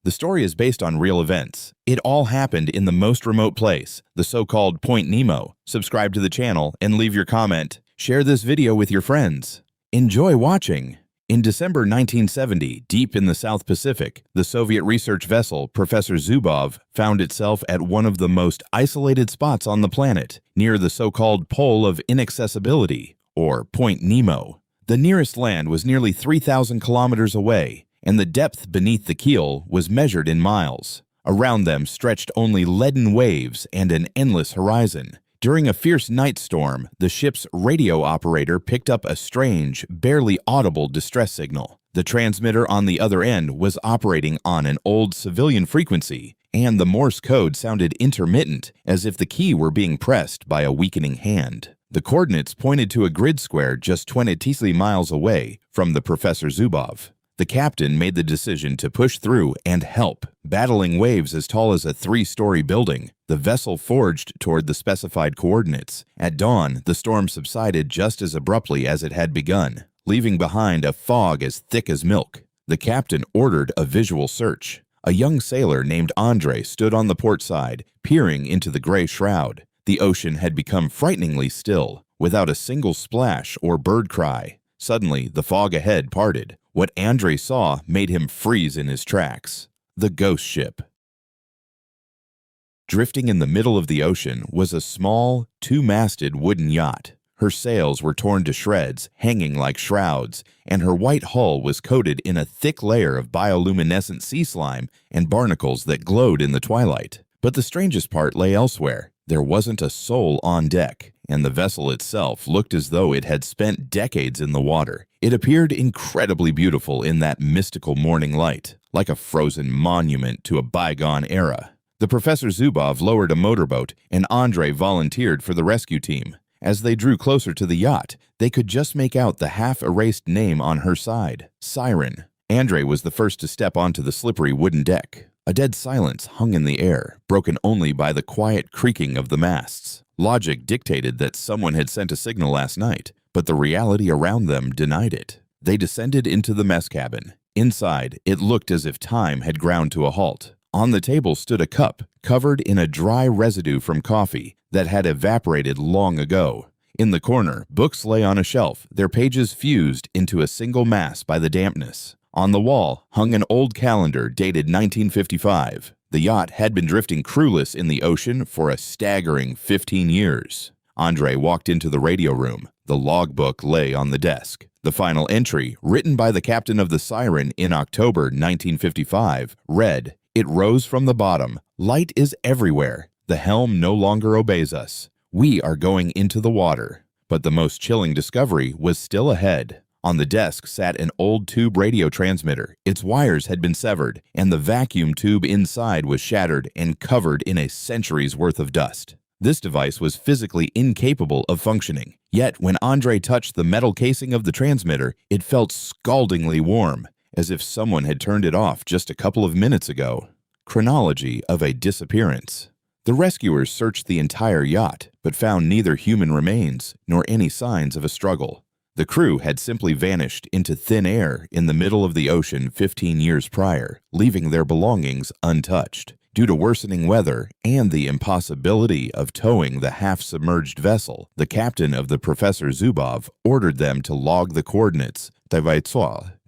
The story is based on real events. It all happened in the most remote place, the so-called Point Nemo. Subscribe to the channel and leave your comment. Share this video with your friends. Enjoy watching! In December 1970, deep in the South Pacific, the Soviet research vessel Professor Zubov found itself at one of the most isolated spots on the planet, near the so-called Pole of Inaccessibility, or Point Nemo. The nearest land was nearly 3,000 kilometers away, and the depth beneath the keel was measured in miles. Around them stretched only leaden waves and an endless horizon. During a fierce night storm, the ship's radio operator picked up a strange, barely audible distress signal. The transmitter on the other end was operating on an old civilian frequency, and the Morse code sounded intermittent, as if the key were being pressed by a weakening hand. The coordinates pointed to a grid square just 20 miles away from the Professor Zubov. The captain made the decision to push through and help. Battling waves as tall as a 3-story building, the vessel forged toward the specified coordinates. At dawn, the storm subsided just as abruptly as it had begun, leaving behind a fog as thick as milk. The captain ordered a visual search. A young sailor named Andre stood on the port side, peering into the gray shroud. The ocean had become frighteningly still, without a single splash or bird cry. Suddenly, the fog ahead parted. What Andre saw made him freeze in his tracks. The ghost ship. Drifting in the middle of the ocean was a small, 2-masted wooden yacht. Her sails were torn to shreds, hanging like shrouds, and her white hull was coated in a thick layer of bioluminescent sea slime and barnacles that glowed in the twilight. But the strangest part lay elsewhere. There wasn't a soul on deck, and the vessel itself looked as though it had spent decades in the water. It appeared incredibly beautiful in that mystical morning light, like a frozen monument to a bygone era. The Professor Zubov lowered a motorboat, and Andre volunteered for the rescue team. As they drew closer to the yacht, they could just make out the half-erased name on her side, Siren. Andre was the first to step onto the slippery wooden deck. A dead silence hung in the air, broken only by the quiet creaking of the masts. Logic dictated that someone had sent a signal last night, but the reality around them denied it. They descended into the mess cabin. Inside, it looked as if time had ground to a halt. On the table stood a cup, covered in a dry residue from coffee that had evaporated long ago. In the corner, books lay on a shelf, their pages fused into a single mass by the dampness. On the wall hung an old calendar dated 1955. The yacht had been drifting crewless in the ocean for a staggering 15 years. Andre walked into the radio room. The logbook lay on the desk. The final entry, written by the captain of the Siren in October 1955, read, "It rose from the bottom. Light is everywhere. The helm no longer obeys us. We are going into the water." But the most chilling discovery was still ahead. On the desk sat an old tube radio transmitter. Its wires had been severed, and the vacuum tube inside was shattered and covered in a century's worth of dust. This device was physically incapable of functioning. Yet, when Andre touched the metal casing of the transmitter, it felt scaldingly warm, as if someone had turned it off just a couple of minutes ago. Chronology of a disappearance. The rescuers searched the entire yacht, but found neither human remains nor any signs of a struggle. The crew had simply vanished into thin air in the middle of the ocean 15 years prior, leaving their belongings untouched. Due to worsening weather and the impossibility of towing the half-submerged vessel, the captain of the Professor Zubov ordered them to log the coordinates,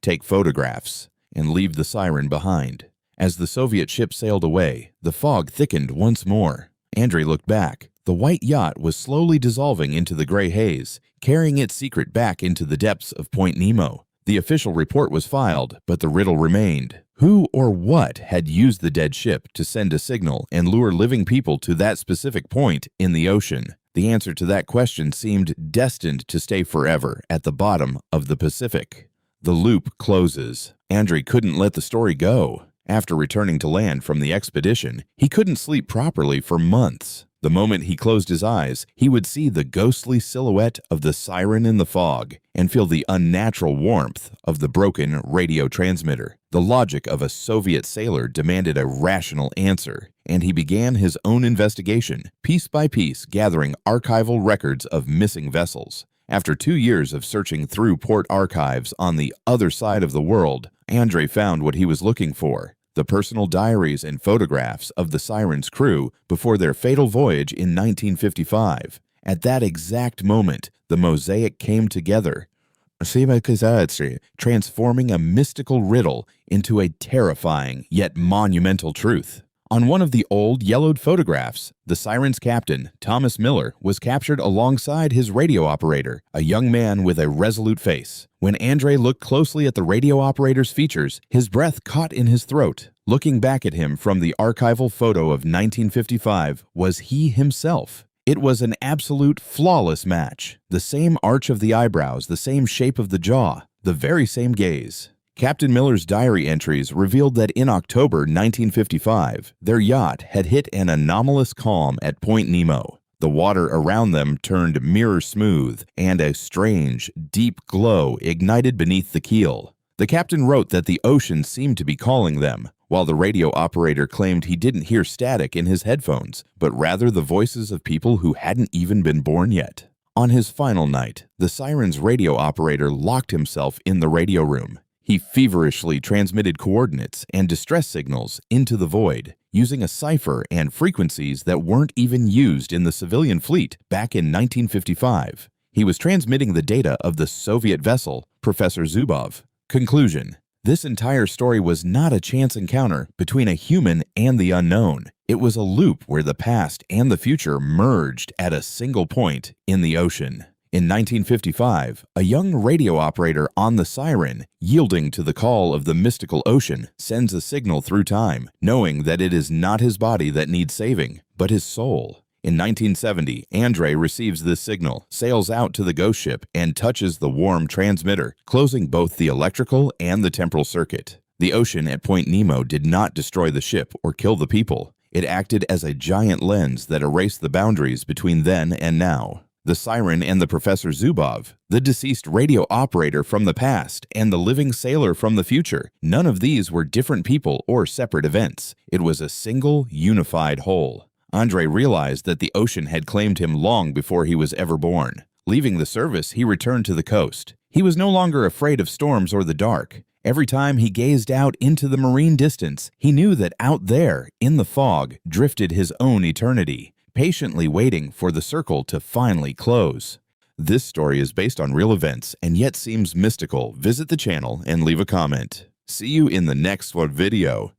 take photographs, and leave the Siren behind. As the Soviet ship sailed away, the fog thickened once more. Andre looked back. The white yacht was slowly dissolving into the gray haze, carrying its secret back into the depths of Point Nemo. The official report was filed, but the riddle remained. Who or what had used the dead ship to send a signal and lure living people to that specific point in the ocean? The answer to that question seemed destined to stay forever at the bottom of the Pacific. The loop closes. Andre couldn't let the story go. After returning to land from the expedition, he couldn't sleep properly for months. The moment he closed his eyes, he would see the ghostly silhouette of the Siren in the fog and feel the unnatural warmth of the broken radio transmitter. The logic of a Soviet sailor demanded a rational answer, and he began his own investigation, piece by piece gathering archival records of missing vessels. After 2 years of searching through port archives on the other side of the world, Andre found what he was looking for: the personal diaries and photographs of the Siren's crew before their fatal voyage in 1955. At that exact moment, the mosaic came together, transforming a mystical riddle into a terrifying yet monumental truth. On one of the old, yellowed photographs, the Siren's captain, Thomas Miller, was captured alongside his radio operator, a young man with a resolute face. When Andre looked closely at the radio operator's features, his breath caught in his throat. Looking back at him from the archival photo of 1955 was he himself. It was an absolute flawless match. The same arch of the eyebrows, the same shape of the jaw, the very same gaze. Captain Miller's diary entries revealed that in October 1955, their yacht had hit an anomalous calm at Point Nemo. The water around them turned mirror smooth, and a strange, deep glow ignited beneath the keel. The captain wrote that the ocean seemed to be calling them, while the radio operator claimed he didn't hear static in his headphones, but rather the voices of people who hadn't even been born yet. On his final night, the Siren's radio operator locked himself in the radio room. He feverishly transmitted coordinates and distress signals into the void, using a cipher and frequencies that weren't even used in the civilian fleet back in 1955. He was transmitting the data of the Soviet vessel, Professor Zubov. Conclusion: this entire story was not a chance encounter between a human and the unknown. It was a loop where the past and the future merged at a single point in the ocean. In 1955, a young radio operator on the Siren, yielding to the call of the mystical ocean, sends a signal through time, knowing that it is not his body that needs saving, but his soul. In 1970, Andre receives this signal, sails out to the ghost ship, and touches the warm transmitter, closing both the electrical and the temporal circuit. The ocean at Point Nemo did not destroy the ship or kill the people. It acted as a giant lens that erased the boundaries between then and now. The Siren and the Professor Zubov, the deceased radio operator from the past and the living sailor from the future, none of these were different people or separate events. It was a single, unified whole. Andre realized that the ocean had claimed him long before he was ever born. Leaving the service, he returned to the coast. He was no longer afraid of storms or the dark. Every time he gazed out into the marine distance, he knew that out there, in the fog, drifted his own eternity, patiently waiting for the circle to finally close. This story is based on real events and yet seems mystical. Visit the channel and leave a comment. See you in the next video.